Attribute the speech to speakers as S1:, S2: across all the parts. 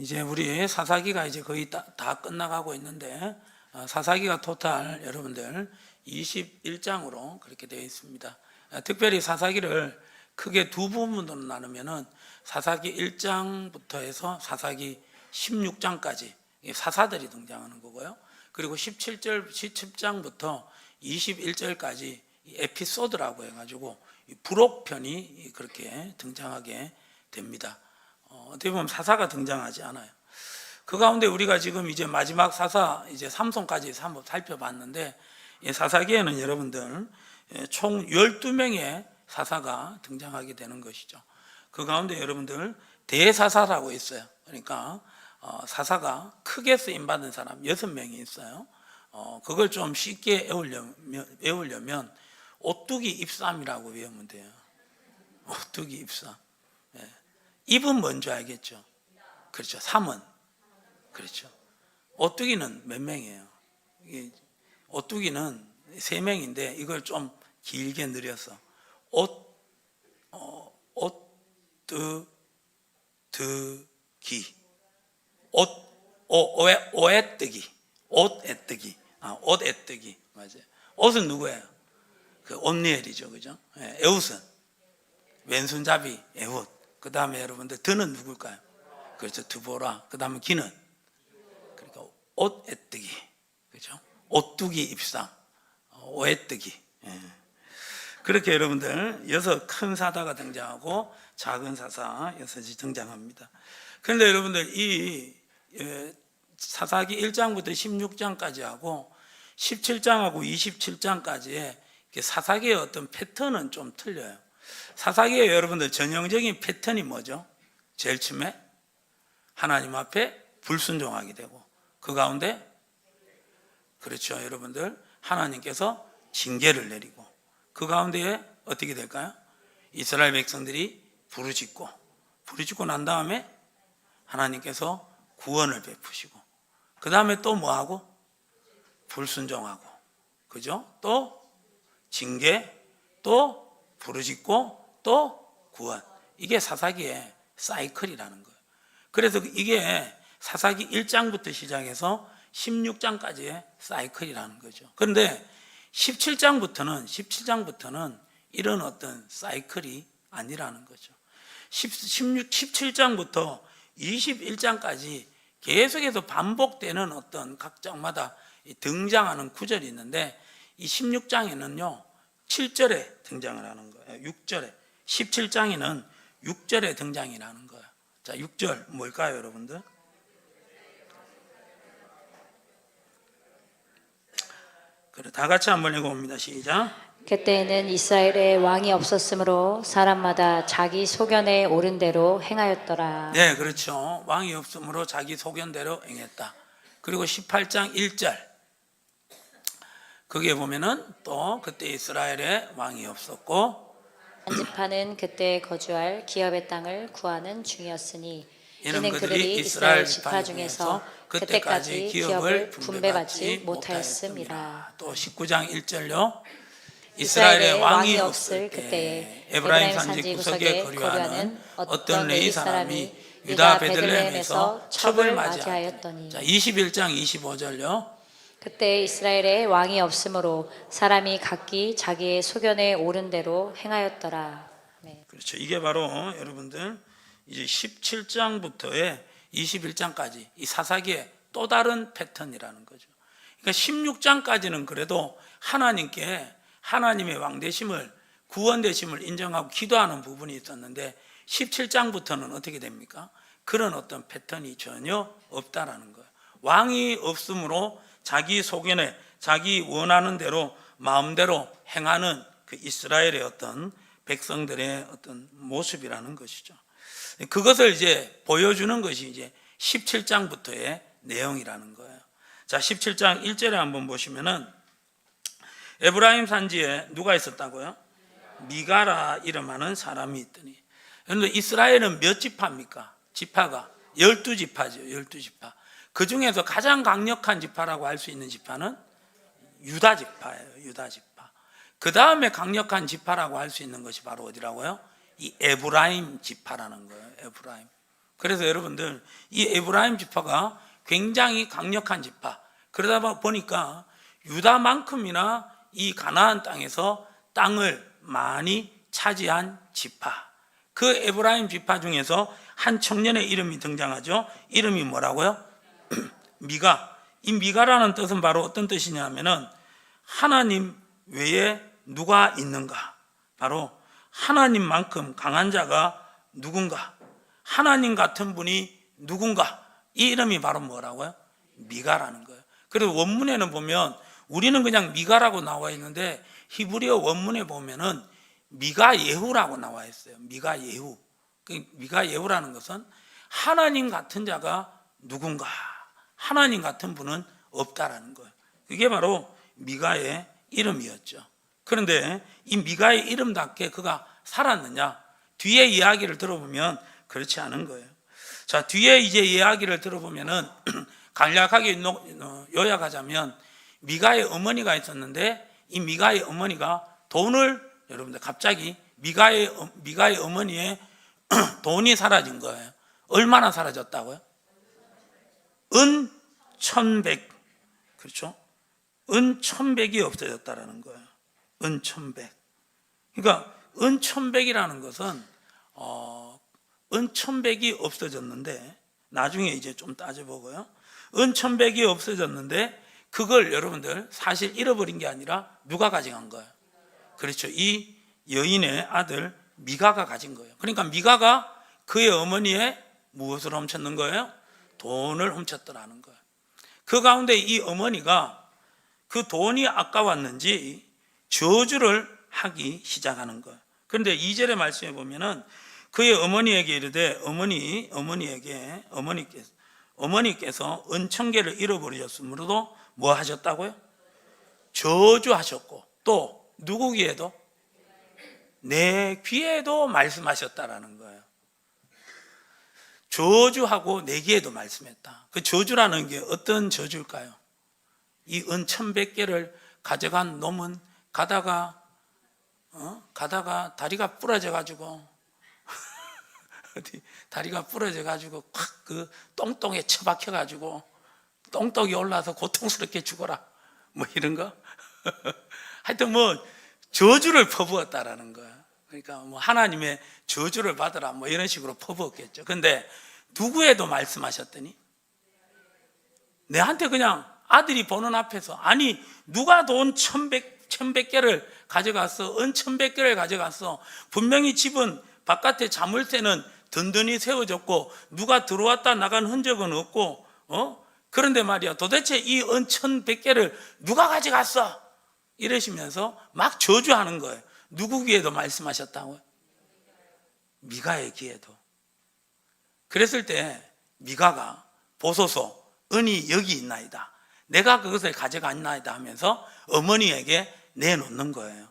S1: 이제 우리 사사기가 이제 거의 다 끝나가고 있는데 사사기가 토탈 여러분들 21장으로 그렇게 되어 있습니다. 특별히 사사기를 크게 두 부분으로 나누면은 사사기 1장부터 해서 사사기 16장까지 사사들이 등장하는 거고요. 그리고 17장부터 21절까지 에피소드라고 해가지고 부록편이 그렇게 등장하게 됩니다. 어떻게 보면 사사가 등장하지 않아요. 그 가운데 우리가 지금 이제 마지막 사사 이제 삼손까지 한번 살펴봤는데 사사기에는 여러분들 총 12명의 사사가 등장하게 되는 것이죠. 그 가운데 여러분들 대사사라고 있어요. 그러니까 사사가 크게 쓰임받은 사람 6명이 있어요. 그걸 좀 쉽게 외우려면 오뚜기 입삼이라고 외우면 돼요. 오뚜기 입삼. 입은 뭔지 알겠죠? 그렇죠. 3은. 그렇죠. 오뚜기는 몇 명이에요? 오뚜기는 3명인데 이걸 좀 길게 늘려서 오뜨기 오애뜨기 옷애뜨기 맞아요. 옷은 누구예요? 그 온니엘이죠, 그죠? 에웃은 왼손잡이 에웃. 그 다음에 여러분들 드는 누굴까요? 그렇죠, 드보라. 그 다음에 기는 그러니까 옷애뜨기, 그죠? 오뚜기 입상, 오애뜨기. 그렇게 여러분들 6 큰 사사가 등장하고 작은 사사 6이 등장합니다. 그런데 여러분들 이 사사기 1장부터 16장까지 하고 17장하고 27장까지의 사사기의 어떤 패턴은 좀 틀려요. 사사기의 여러분들 전형적인 패턴이 뭐죠? 제일 처음에 하나님 앞에 불순종하게 되고 그 가운데 그렇죠, 여러분들 하나님께서 징계를 내리고 그 가운데에 어떻게 될까요? 이스라엘 백성들이 부르짖고 난 다음에 하나님께서 구원을 베푸시고 그 다음에 또 뭐하고? 불순종하고, 그죠? 또 징계, 또 부르짖고, 또 구원. 이게 사사기의 사이클이라는 거예요. 그래서 이게 사사기 1장부터 시작해서 16장까지의 사이클이라는 거죠. 그런데 17장부터는 이런 어떤 사이클이 아니라는 거죠. 17장부터 21장까지 계속해서 반복되는 어떤 각 장마다 등장하는 구절이 있는데 이 16장에는요 7절에 등장을 하는 거예요. 6절에 17장에는 6절에 등장이 나는 거예요. 자, 6절 뭘까요, 여러분들? 그래, 다 같이 한번 읽어봅니다. 시작.
S2: 그때에는 이스라엘에 왕이 없었으므로 사람마다 자기 소견에 옳은 대로 행하였더라.
S1: 네, 그렇죠. 왕이 없으므로 자기 소견대로 행했다. 그리고 18장 1절 거기에 보면은 또 그때 이스라엘에 왕이 없었고
S2: 안지파는 그때 거주할 기업의 땅을 구하는 중이었으니
S1: 이는 그들이 이스라엘 지파 중에서 그때까지 기업을 분배받지 못하였습니다. 또 19장 1절요. 이스라엘에 왕이 없을 그때에 에브라임 산지 구석에 거류하는 어떤 레위 사람이 유다 베들레헴에서 첩을 맞이하였더니. 자, 21장 25절요.
S2: 그때 이스라엘에 왕이 없으므로 사람이 각기 자기의 소견에 옳은 대로 행하였더라. 네.
S1: 그렇죠. 이게 바로 여러분들 이제 17장부터의 21장까지 이 사사기의 또 다른 패턴이라는 거죠. 그러니까 16장까지는 그래도 하나님의 왕되심을, 구원되심을 인정하고 기도하는 부분이 있었는데 17장부터는 어떻게 됩니까? 그런 어떤 패턴이 전혀 없다라는 거예요. 왕이 없으므로 자기 소견에 자기 원하는 대로 마음대로 행하는 그 이스라엘의 어떤 백성들의 어떤 모습이라는 것이죠. 그것을 이제 보여주는 것이 이제 17장부터의 내용이라는 거예요. 자, 17장 1절에 한번 보시면은 에브라임 산지에 누가 있었다고요? 미가라 이름하는 사람이 있더니. 그런데 이스라엘은 몇 지파입니까? 지파가 12지파죠. 12지파. 그 중에서 가장 강력한 지파라고 할 수 있는 지파는 유다 지파예요. 유다 지파. 그 다음에 강력한 지파라고 할 수 있는 것이 바로 어디라고요? 이 에브라임 지파라는 거예요. 에브라임. 그래서 여러분들 이 에브라임 지파가 굉장히 강력한 지파, 그러다 보니까 유다만큼이나 이 가나안 땅에서 땅을 많이 차지한 지파, 그 에브라임 지파 중에서 한 청년의 이름이 등장하죠. 이름이 뭐라고요? 미가. 이 미가라는 뜻은 바로 어떤 뜻이냐면은 하나님 외에 누가 있는가, 바로 하나님만큼 강한 자가 누군가, 하나님 같은 분이 누군가, 이 이름이 바로 뭐라고요? 미가라는 거예요. 그래서 원문에는 보면 우리는 그냥 미가라고 나와 있는데 히브리어 원문에 보면은 미가 예후라고 나와 있어요. 미가 예후. 미가 예후라는 것은 하나님 같은 자가 누군가, 하나님 같은 분은 없다라는 거예요. 그게 바로 미가의 이름이었죠. 그런데 이 미가의 이름답게 그가 살았느냐? 뒤에 이야기를 들어보면 그렇지 않은 거예요. 자, 뒤에 이제 이야기를 들어보면은 간략하게 요약하자면 미가의 어머니가 있었는데 이 미가의 어머니가 돈을, 여러분들 갑자기 미가의 어머니의 돈이 사라진 거예요. 얼마나 사라졌다고요? 은 1,100, 그렇죠? 은 1,100이 없어졌다라는 거예요. 은 1,100. 그러니까 은 1,100이라는 것은 은 1,100이 없어졌는데, 나중에 이제 좀 따져보고요. 은 1,100이 없어졌는데 그걸 여러분들 사실 잃어버린 게 아니라 누가 가져간 거예요? 그렇죠. 이 여인의 아들 미가가 가진 거예요. 그러니까 미가가 그의 어머니의 무엇을 훔쳤는 거예요? 돈을 훔쳤더라는 거예요. 그 가운데 이 어머니가 그 돈이 아까웠는지 저주를 하기 시작하는 거예요. 그런데 2절의 말씀에 보면은 그의 어머니에게 이르되 어머니께서 은천계를 잃어버리셨으므로도 뭐 하셨다고요? 저주하셨고 또 누구 귀에도? 내 귀에도 말씀하셨다라는 거예요. 저주하고 내 귀에도 말씀했다. 그 저주라는 게 어떤 저주일까요? 이 은 1,100개를 가져간 놈은 가다가 다리가 부러져 가지고 다리가 부러져 가지고 확 그 똥똥에 처박혀 가지고 똥떡이 올라서 고통스럽게 죽어라, 뭐 이런 거. 하여튼 뭐 저주를 퍼부었다라는 거야. 그러니까 뭐 하나님의 저주를 받으라, 뭐 이런 식으로 퍼부었겠죠. 근데 누구에도 말씀하셨더니 내한테 그냥 아들이 보는 앞에서, 아니 누가 돈 1,100개를 가져갔어? 은 1,100개를 가져갔어. 분명히 집은 바깥에 자물쇠는 든든히 세워졌고 누가 들어왔다 나간 흔적은 없고, 그런데 말이야, 도대체 이 은 1,100개를 누가 가져갔어? 이러시면서 막 저주하는 거예요. 누구 귀에도 말씀하셨다고요? 미가의 귀에도. 그랬을 때 미가가 보소서, 은이 여기 있나이다, 내가 그것을 가져갔나이다 하면서 어머니에게 내놓는 거예요.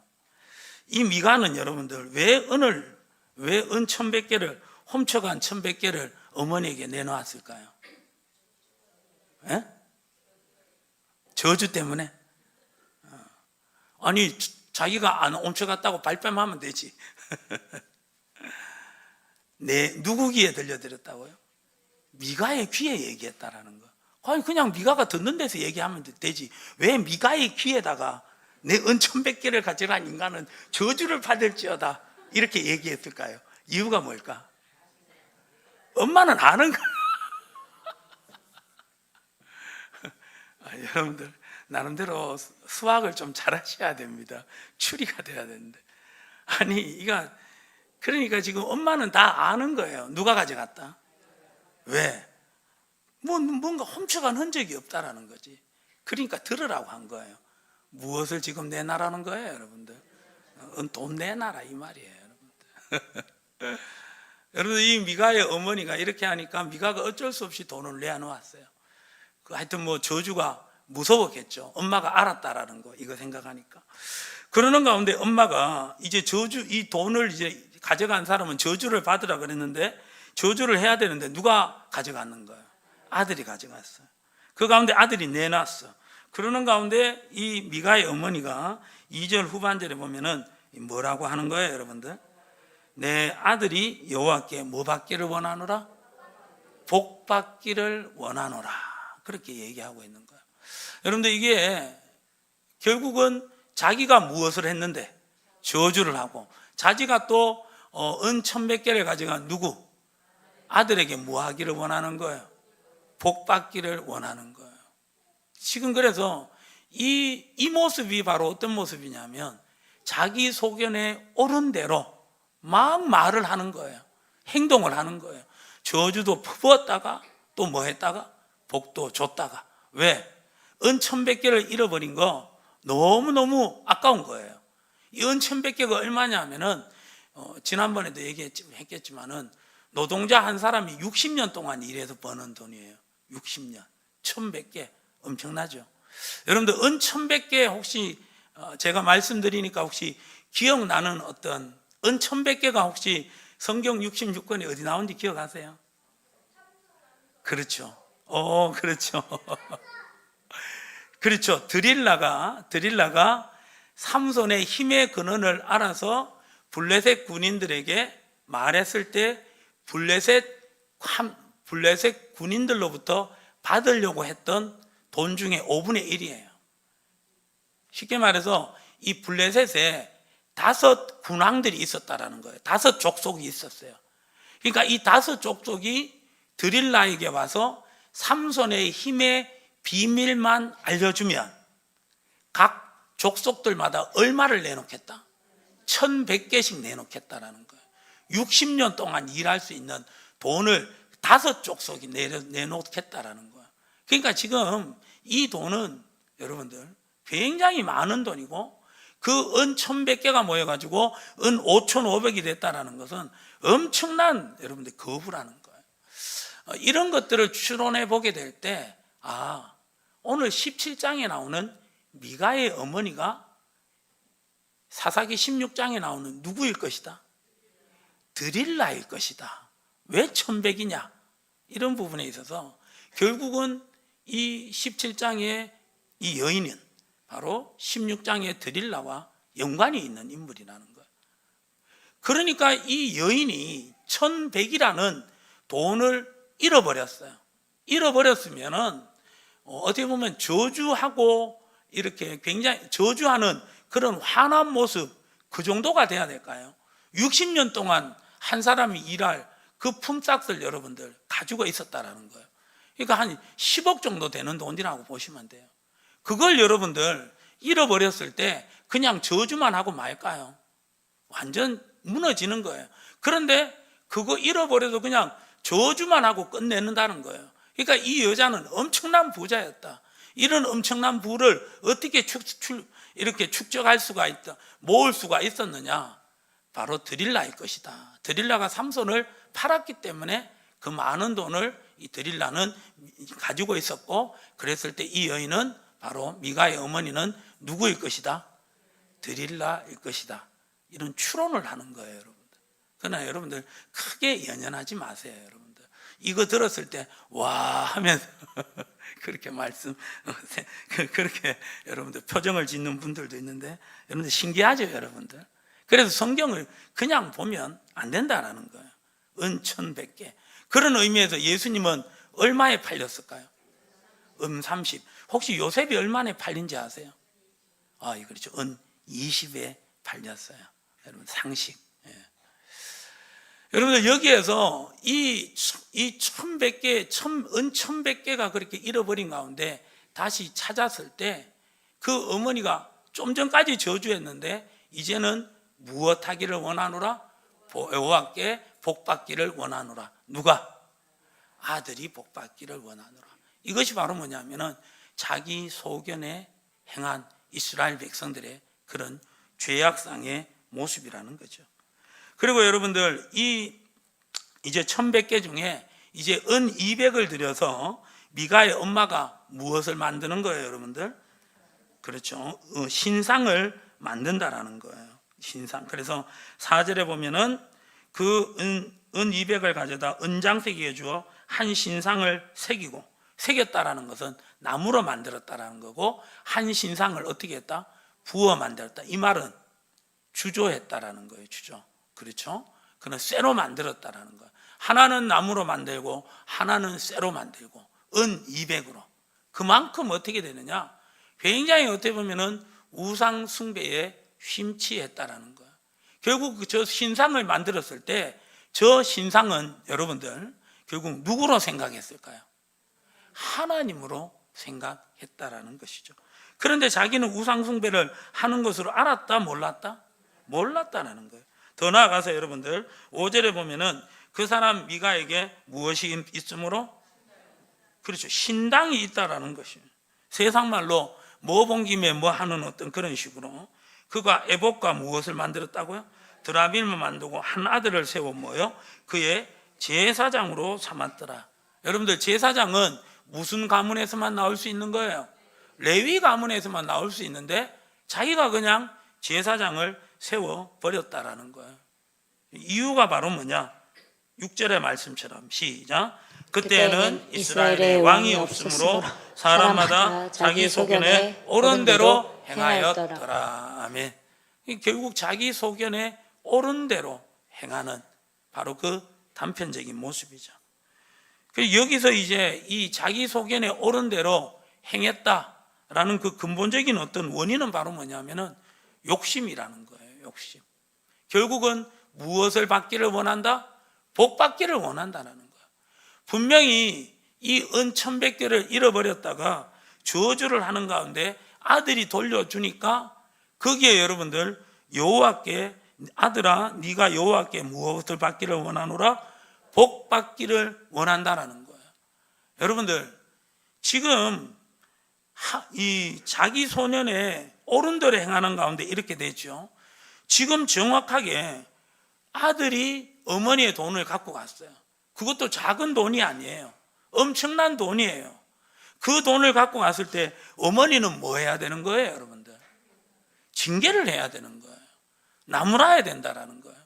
S1: 이 미가는 여러분들 왜 은 1,100개를, 훔쳐간 1,100개를 어머니에게 내놓았을까요? 에? 저주 때문에? 아니 자기가 안 훔쳐갔다고 발뺌하면 되지. 누구 귀에 들려드렸다고요? 미가의 귀에 얘기했다라는 거. 아니 그냥 미가가 듣는 데서 얘기하면 되지, 왜 미가의 귀에다가 내 은 1,100개를 가져간 인간은 저주를 받을지어다 이렇게 얘기했을까요? 이유가 뭘까? 엄마는 아는 거야. 여러분들 나름대로 수학을 좀 잘하셔야 됩니다. 추리가 돼야 되는데, 아니 그러니까 지금 엄마는 다 아는 거예요. 누가 가져갔다? 왜? 뭔가 훔쳐간 흔적이 없다라는 거지. 그러니까 들으라고 한 거예요. 무엇을 지금 내놔라는 거예요, 여러분들? 돈 내놔라 이 말이에요, 여러분들. 여러분, 이 미가의 어머니가 이렇게 하니까 미가가 어쩔 수 없이 돈을 내놓았어요. 하여튼 뭐 저주가 무서웠겠죠. 엄마가 알았다라는 거, 이거 생각하니까. 그러는 가운데 엄마가 이제 이 돈을 이제 가져간 사람은 저주를 받으라 그랬는데, 저주를 해야 되는데 누가 가져갔는 거예요? 아들이 가져갔어요. 그 가운데 아들이 내놨어. 그러는 가운데 이 미가의 어머니가 2절 후반절에 보면은 뭐라고 하는 거예요, 여러분들? 내 아들이 여호와께 뭐 받기를 원하노라? 복 받기를 원하노라. 그렇게 얘기하고 있는 거예요. 여러분들 이게 결국은 자기가 무엇을 했는데 저주를 하고, 자기가 또 은 1100개를 가져간 누구? 아들에게 뭐 하기를 원하는 거예요? 복 받기를 원하는 거예요. 지금 그래서 이 모습이 바로 어떤 모습이냐면 자기 소견에 옳은 대로 막 말을 하는 거예요. 행동을 하는 거예요. 저주도 퍼부었다가 또 뭐 했다가 복도 줬다가. 왜? 은 1100개를 잃어버린 거 너무너무 아까운 거예요. 이 은 1100개가 얼마냐 하면은 지난번에도 얘기했겠지만은 노동자 한 사람이 60년 동안 일해서 버는 돈이에요. 60년 1100개 엄청나죠. 여러분들 은 1100개 혹시 제가 말씀드리니까 혹시 기억나는 어떤 은 1100개가 혹시 성경 66권에 어디 나온지 기억하세요? 그렇죠. 그렇죠. 그렇죠. 드릴라가 삼손의 힘의 근원을 알아서 블레셋 군인들에게 말했을 때 블레셋 군인들로부터 받으려고 했던 돈 중에 5분의 1이에요. 쉽게 말해서 이 블레셋에 5 군왕들이 있었다라는 거예요. 5 족속이 있었어요. 그러니까 이 5 족속이 드릴라에게 와서 삼손의 힘의 비밀만 알려주면 각 족속들마다 얼마를 내놓겠다? 1100개씩 내놓겠다라는 거예요. 60년 동안 일할 수 있는 돈을 5 족속이 내놓겠다라는 거예요. 그러니까 지금 이 돈은 여러분들 굉장히 많은 돈이고, 그 은 1100개가 모여가지고 은 5500이 됐다라는 것은 엄청난 여러분들 거부라는 거예요. 이런 것들을 추론해 보게 될 때, 오늘 17장에 나오는 미가의 어머니가 사사기 16장에 나오는 누구일 것이다? 드릴라일 것이다. 왜 1100이냐? 이런 부분에 있어서 결국은 이 17장의 이 여인은 바로 16장의 드릴라와 연관이 있는 인물이라는 거예요. 그러니까 이 여인이 1100이라는 돈을 잃어버렸어요. 잃어버렸으면은 어떻게 보면 저주하고 이렇게 굉장히 저주하는 그런 화난 모습, 그 정도가 돼야 될까요? 60년 동안 한 사람이 일할 그 품삯을 여러분들 가지고 있었다라는 거예요. 그러니까 한 10억 정도 되는 돈이라고 보시면 돼요. 그걸 여러분들 잃어버렸을 때 그냥 저주만 하고 말까요? 완전 무너지는 거예요. 그런데 그거 잃어버려도 그냥 저주만 하고 끝내는다는 거예요. 그러니까 이 여자는 엄청난 부자였다. 이런 엄청난 부를 어떻게 이렇게 축적할 수가 있다, 모을 수가 있었느냐? 바로 드릴라일 것이다. 드릴라가 삼손을 팔았기 때문에 그 많은 돈을 이 드릴라는 가지고 있었고, 그랬을 때 이 여인은 바로 미가의 어머니는 누구일 것이다? 드릴라일 것이다. 이런 추론을 하는 거예요, 여러분들. 그러나 여러분들 크게 연연하지 마세요, 여러분들. 이거 들었을 때 와 하면서 그렇게 그렇게 여러분들 표정을 짓는 분들도 있는데, 여러분들 신기하죠, 여러분들. 그래서 성경을 그냥 보면 안 된다라는 거예요. 은 1100개. 그런 의미에서 예수님은 얼마에 팔렸을까요? 30. 혹시 요셉이 얼마에 팔린지 아세요? 그렇죠. 은 20에 팔렸어요. 여러분 상식. 여러분들 여기에서 이 1100개, 은 1100개가 그렇게 잃어버린 가운데 다시 찾았을 때 그 어머니가 좀 전까지 저주했는데 이제는 무엇 하기를 원하노라? 여호와께 복 받기를 원하노라. 누가? 아들이 복 받기를 원하노라. 이것이 바로 뭐냐면은 자기 소견에 행한 이스라엘 백성들의 그런 죄악상의 모습이라는 거죠. 그리고 여러분들 이제 1100개 중에 이제 은 200을 들여서 미가의 엄마가 무엇을 만드는 거예요, 여러분들? 그렇죠. 신상을 만든다라는 거예요. 신상. 그래서 4절에 보면은 그 은 200을 가져다 은장새기에 주어 한 신상을 새겼다라는 것은 나무로 만들었다라는 거고, 한 신상을 어떻게 했다? 부어 만들었다. 이 말은 주조했다라는 거예요. 주조. 그렇죠? 그는 쇠로 만들었다라는 거예요. 하나는 나무로 만들고 하나는 쇠로 만들고 은 200으로. 그만큼 어떻게 되느냐? 굉장히 어떻게 보면은 우상 숭배에 심취했다라는 거예요. 결국 저 신상을 만들었을 때 저 신상은 여러분들 결국 누구로 생각했을까요? 하나님으로 생각했다라는 것이죠. 그런데 자기는 우상 숭배를 하는 것으로 알았다, 몰랐다? 몰랐다라는 거예요. 더 나아가서 여러분들 5절에 보면은 그 사람 미가에게 무엇이 있으므로? 그렇죠. 신당이 있다라는 것이에요. 세상 말로 뭐 본 김에 뭐 하는 어떤 그런 식으로 그가 에봇과 무엇을 만들었다고요? 드라빔을 만들고 한 아들을 세워 뭐요? 그의 제사장으로 삼았더라. 여러분들 제사장은 무슨 가문에서만 나올 수 있는 거예요? 레위 가문에서만 나올 수 있는데 자기가 그냥 제사장을 세워 버렸다라는 거예요. 이유가 바로 뭐냐? 6절의 말씀처럼 시작. 그때는 이스라엘에 왕이 없으므로 사람마다 자기 소견에 옳은 대로 행하였더라. 아멘. 결국 자기 소견에 옳은 대로 행하는 바로 그 단편적인 모습이죠. 여기서 이제 이 자기 소견에 옳은 대로 행했다라는 그 근본적인 어떤 원인은 바로 뭐냐면은 욕심이라는 거예요. 욕심. 결국은 무엇을 받기를 원한다? 복 받기를 원한다는 거예요. 분명히 이 은 1100개를 잃어버렸다가 저주를 하는 가운데 아들이 돌려주니까 거기에 여러분들 여호와께 아들아 네가 여호와께 무엇을 받기를 원하노라? 복 받기를 원한다라는 거예요. 여러분들 지금 이 자기 소년의 옳은 대로 행하는 가운데 이렇게 되죠. 지금 정확하게 아들이 어머니의 돈을 갖고 갔어요. 그것도 작은 돈이 아니에요. 엄청난 돈이에요. 그 돈을 갖고 갔을 때 어머니는 뭐 해야 되는 거예요, 여러분들? 징계를 해야 되는 거예요. 나무라야 된다라는 거예요.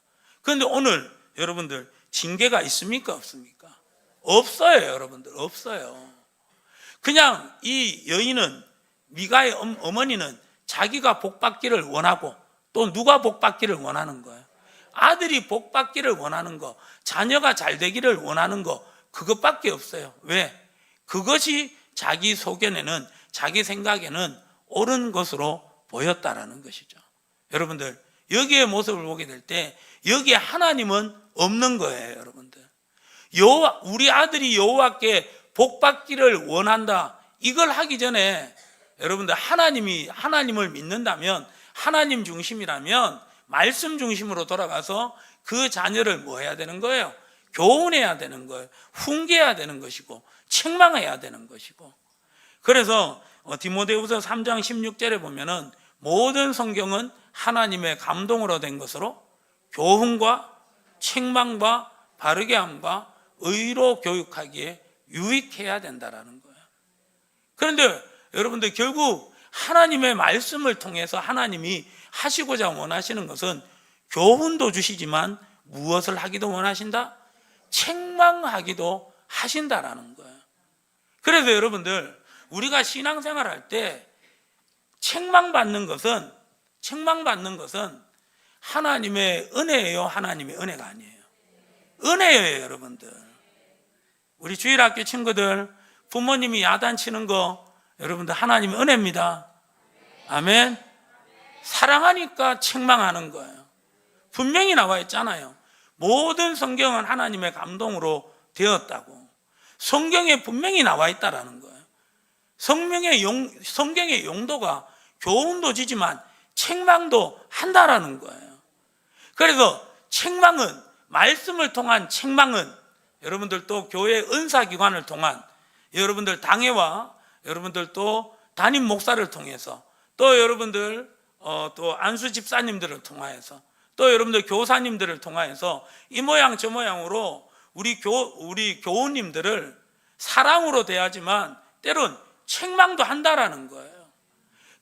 S1: 그런데 오늘 여러분들 징계가 있습니까, 없습니까? 없어요, 여러분들. 없어요. 그냥 이 여인은 미가의 어머니는 자기가 복 받기를 원하고 또 누가 복 받기를 원하는 거예요? 아들이 복 받기를 원하는 거, 자녀가 잘 되기를 원하는 거, 그것밖에 없어요. 왜? 그것이 자기 소견에는, 자기 생각에는 옳은 것으로 보였다라는 것이죠. 여러분들 여기에 모습을 보게 될 때 여기에 하나님은 없는 거예요. 여러분들 우리 아들이 여호와께 복 받기를 원한다, 이걸 하기 전에 여러분들 하나님을 믿는다면, 하나님 중심이라면 말씀 중심으로 돌아가서 그 자녀를 뭐 해야 되는 거예요? 교훈해야 되는 거예요. 훈계해야 되는 것이고 책망해야 되는 것이고. 그래서 디모데후서 3장 16절에 보면은 모든 성경은 하나님의 감동으로 된 것으로 교훈과 책망과 바르게 함과 의로 교육하기에 유익해야 된다라는 거예요. 그런데 여러분들 결국 하나님의 말씀을 통해서 하나님이 하시고자 원하시는 것은 교훈도 주시지만 무엇을 하기도 원하신다? 책망하기도 하신다라는 거예요. 그래서 여러분들 우리가 신앙생활 할 때 책망받는 것은 하나님의 은혜예요, 하나님의 은혜가 아니에요? 은혜예요, 여러분들. 우리 주일학교 친구들 부모님이 야단치는 거 여러분들 하나님의 은혜입니다. 아멘. 사랑하니까 책망하는 거예요. 분명히 나와 있잖아요. 모든 성경은 하나님의 감동으로 되었다고. 성경에 분명히 나와 있다라는 거예요. 성경의 용도가 교훈도 지지만 책망도 한다라는 거예요. 그래서 책망은, 말씀을 통한 책망은 여러분들 또 교회 은사기관을 통한 여러분들 당회와 여러분들 또 담임 목사를 통해서 또 여러분들 또 안수 집사님들을 통하여서 또 여러분들 교사님들을 통하여서 이 모양 저 모양으로 우리 교우님들을 사랑으로 대하지만 때론 책망도 한다라는 거예요.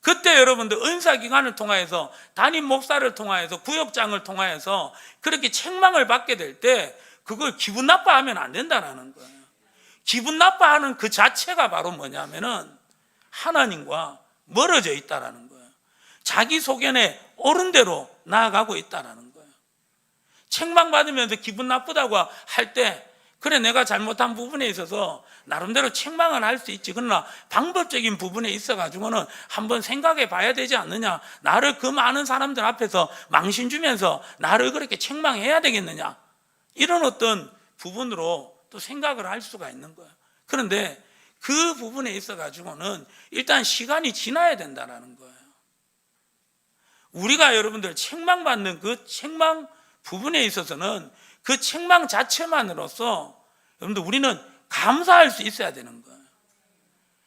S1: 그때 여러분들 은사기관을 통하여서 담임 목사를 통하여서 구역장을 통하여서 그렇게 책망을 받게 될 때 그걸 기분 나빠하면 안 된다라는 거예요. 기분 나빠하는 그 자체가 바로 뭐냐면은 하나님과 멀어져 있다라는 거예요. 자기 소견에 옳은 대로 나아가고 있다라는 거예요. 책망받으면서 기분 나쁘다고 할 때, 그래 내가 잘못한 부분에 있어서 나름대로 책망을 할 수 있지. 그러나 방법적인 부분에 있어 가지고는 한번 생각해 봐야 되지 않느냐. 나를 그 많은 사람들 앞에서 망신 주면서 나를 그렇게 책망해야 되겠느냐. 이런 어떤 부분으로 또 생각을 할 수가 있는 거예요. 그런데 그 부분에 있어 가지고는 일단 시간이 지나야 된다는 거예요. 우리가 여러분들 책망받는 그 책망 부분에 있어서는 그 책망 자체만으로서 여러분들 우리는 감사할 수 있어야 되는 거예요.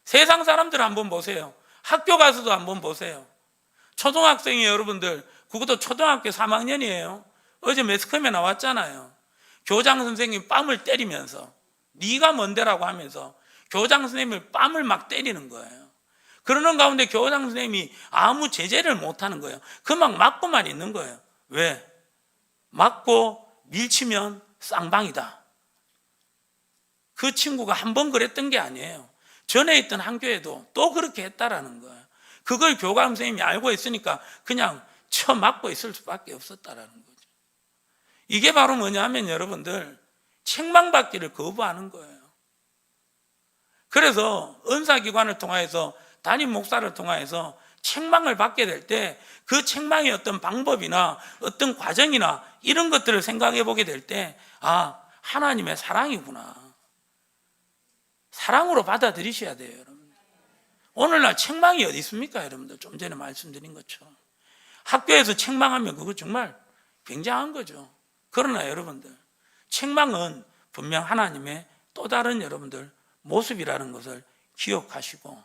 S1: 세상 사람들 한번 보세요. 학교 가서도 한번 보세요. 초등학생이 여러분들, 그것도 초등학교 3학년이에요. 어제 매스컴에 나왔잖아요. 교장 선생님 뺨을 때리면서, 네가 뭔데라고 하면서 교장 선생님을 뺨을 막 때리는 거예요. 그러는 가운데 교장 선생님이 아무 제재를 못하는 거예요. 그만 맞고만 있는 거예요. 왜? 맞고 밀치면 쌍방이다. 그 친구가 한 번 그랬던 게 아니에요. 전에 있던 학교에도 또 그렇게 했다라는 거예요. 그걸 교감 선생님이 알고 있으니까 그냥 쳐맞고 있을 수밖에 없었다라는 거죠. 이게 바로 뭐냐면 여러분들, 책망받기를 거부하는 거예요. 그래서 은사기관을 통해서, 담임 목사를 통해서 책망을 받게 될 때 그 책망의 어떤 방법이나 어떤 과정이나 이런 것들을 생각해 보게 될 때, 아, 하나님의 사랑이구나. 사랑으로 받아들이셔야 돼요, 여러분. 오늘날 책망이 어디 있습니까, 여러분들? 좀 전에 말씀드린 것처럼. 학교에서 책망하면 그거 정말 굉장한 거죠. 그러나 여러분들, 책망은 분명 하나님의 또 다른 여러분들 모습이라는 것을 기억하시고,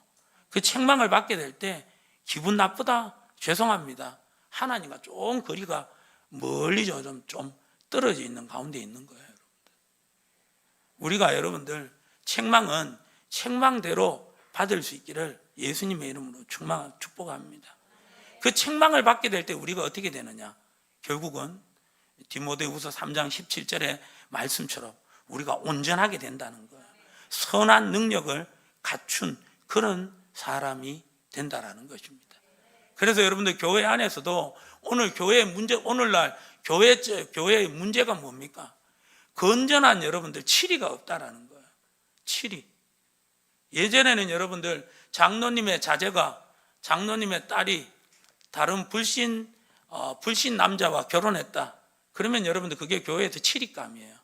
S1: 그 책망을 받게 될 때 기분 나쁘다, 죄송합니다, 하나님과 좀 거리가 멀리 좀 떨어져 있는 가운데 있는 거예요. 우리가 여러분들 책망은 책망대로 받을 수 있기를 예수님의 이름으로 축복합니다. 그 책망을 받게 될 때 우리가 어떻게 되느냐? 결국은 디모데후서 3장 17절의 말씀처럼 우리가 온전하게 된다는 거예요. 선한 능력을 갖춘 그런 사람이 된다라는 것입니다. 그래서 여러분들 교회 안에서도 오늘날 교회의 문제가 뭡니까? 건전한 여러분들 치리가 없다라는 거예요. 치리. 예전에는 여러분들 장로님의 자제가, 장로님의 딸이 다른 불신 남자와 결혼했다. 그러면 여러분들 그게 교회에서 치리감이에요.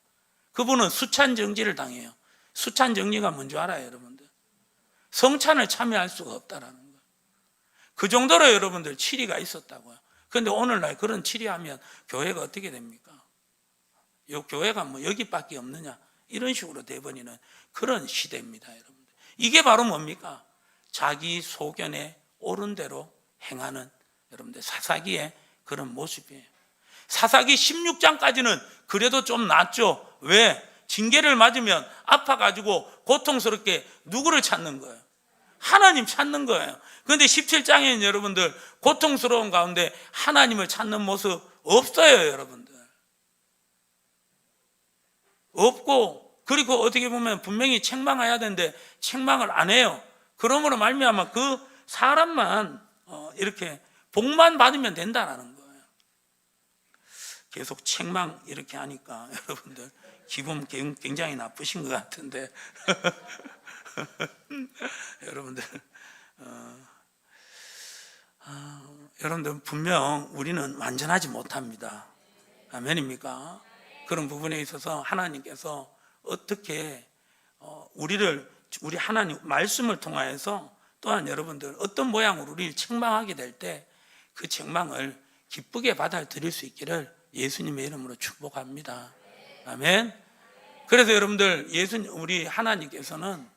S1: 그분은 수찬 정지를 당해요. 수찬 정리가 뭔지 알아요, 여러분들? 성찬을 참여할 수가 없다라는 거예요. 그 정도로 여러분들 치리가 있었다고요. 그런데 오늘날 그런 치리하면 교회가 어떻게 됩니까? 교회가 뭐 여기밖에 없느냐, 이런 식으로 돼버리는 그런 시대입니다, 여러분들. 이게 바로 뭡니까? 자기 소견에 옳은 대로 행하는 여러분들 사사기의 그런 모습이에요. 사사기 16장까지는 그래도 좀 낫죠. 왜? 징계를 맞으면 아파가지고 고통스럽게 누구를 찾는 거예요? 하나님 찾는 거예요. 그런데 17장에는 여러분들 고통스러운 가운데 하나님을 찾는 모습 없어요, 여러분들. 없고, 그리고 어떻게 보면 분명히 책망해야 되는데 책망을 안 해요. 그러므로 말미암아 그 사람만 이렇게 복만 받으면 된다라는 거예요. 계속 책망 이렇게 하니까 여러분들 기분 굉장히 나쁘신 것 같은데 여러분들 여러분들 분명 우리는 완전하지 못합니다. 아멘입니까? 그런 부분에 있어서 하나님께서 어떻게 우리 하나님 말씀을 통하여서 또한 여러분들 어떤 모양으로 우리를 책망하게 될 때 그 책망을 기쁘게 받아들일 수 있기를 예수님의 이름으로 축복합니다. 아멘. 그래서 여러분들 우리 하나님께서는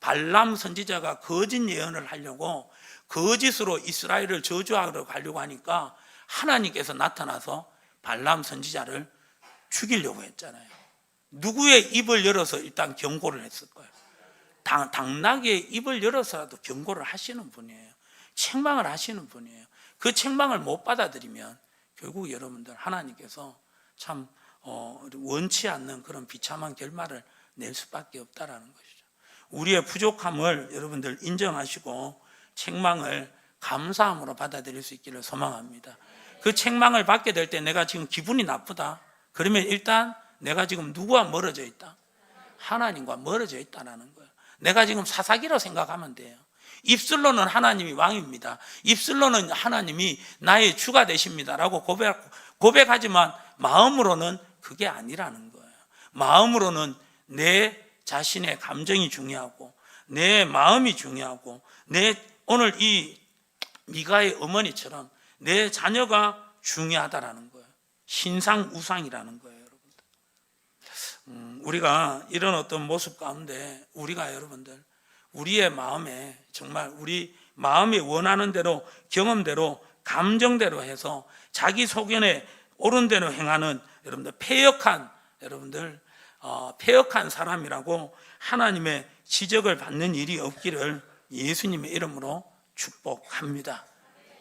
S1: 발람 선지자가 거짓 예언을 하려고 거짓으로 이스라엘을 저주하러 가려고 하니까 하나님께서 나타나서 발람 선지자를 죽이려고 했잖아요. 누구의 입을 열어서 일단 경고를 했을 거예요. 당나귀의 입을 열어서라도 경고를 하시는 분이에요. 책망을 하시는 분이에요. 그 책망을 못 받아들이면 결국 여러분들 하나님께서 참 원치 않는 그런 비참한 결말을 낼 수밖에 없다라는 것이죠. 우리의 부족함을 여러분들 인정하시고 책망을 감사함으로 받아들일 수 있기를 소망합니다. 그 책망을 받게 될 때 내가 지금 기분이 나쁘다, 그러면 일단 내가 지금 누구와 멀어져 있다? 하나님과 멀어져 있다는 거예요. 내가 지금 사사기로 생각하면 돼요. 입술로는 하나님이 왕입니다. 입술로는 하나님이 나의 주가 되십니다라고 고백하지만 마음으로는 그게 아니라는 거예요. 마음으로는 내 자신의 감정이 중요하고 내 마음이 중요하고 오늘 이 미가의 어머니처럼 내 자녀가 중요하다라는 거예요. 신상 우상이라는 거예요, 여러분들. 우리가 이런 어떤 모습 가운데 우리가 여러분들 우리의 마음에 정말 우리 마음이 원하는 대로 경험대로 감정대로 해서 자기 소견에 옳은 대로 행하는 여러분들 패역한 사람이라고 하나님의 지적을 받는 일이 없기를 예수님의 이름으로 축복합니다.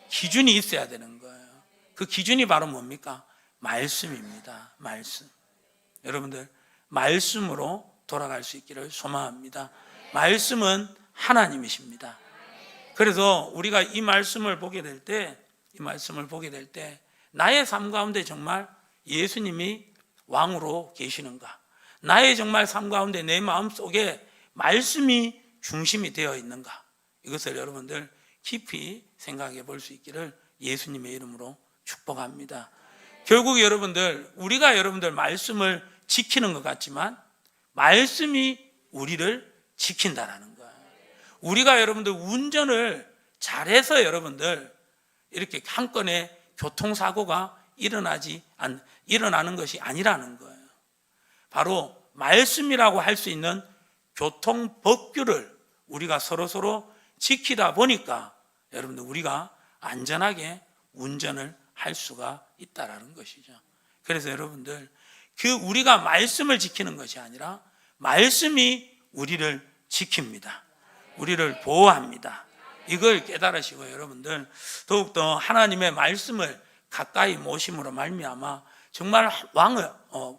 S1: 기준이 있어야 되는 거예요. 그 기준이 바로 뭡니까? 말씀입니다. 말씀. 여러분들 말씀으로 돌아갈 수 있기를 소망합니다. 말씀은 하나님이십니다. 그래서 우리가 이 말씀을 보게 될 때 나의 삶 가운데 정말 예수님이 왕으로 계시는가? 나의 정말 삶 가운데 내 마음 속에 말씀이 중심이 되어 있는가? 이것을 여러분들 깊이 생각해 볼 수 있기를 예수님의 이름으로 축복합니다. 결국 우리가 여러분들 말씀을 지키는 것 같지만 말씀이 우리를 지킨다라는 거예요. 우리가 여러분들 운전을 잘해서 여러분들 이렇게 한 건의 교통사고가 일어나는 것이 아니라는 거예요. 바로 말씀이라고 할 수 있는 교통법규를 우리가 서로 지키다 보니까 여러분들 우리가 안전하게 운전을 할 수가 있다라는 것이죠. 그래서 여러분들 우리가 말씀을 지키는 것이 아니라 말씀이 우리를 지킵니다. 우리를 보호합니다. 이걸 깨달으시고 여러분들 더욱더 하나님의 말씀을 가까이 모심으로 말미암아 정말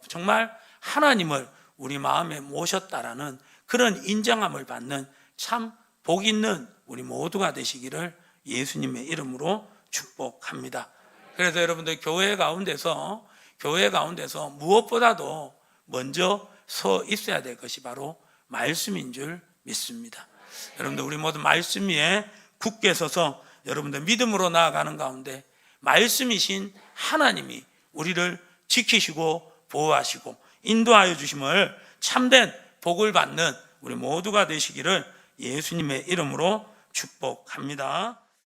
S1: 정말 하나님을 우리 마음에 모셨다라는 그런 인정함을 받는 참 복 있는 우리 모두가 되시기를 예수님의 이름으로 축복합니다. 그래서 여러분들 교회 가운데서 무엇보다도 먼저 서 있어야 될 것이 바로 말씀인 줄 믿습니다. 여러분들 우리 모두 말씀 위에 굳게 서서 여러분들 믿음으로 나아가는 가운데 말씀이신 하나님이 우리를 지키시고 보호하시고 인도하여 주심을 참된 복을 받는 우리 모두가 되시기를 예수님의 이름으로 축복합니다.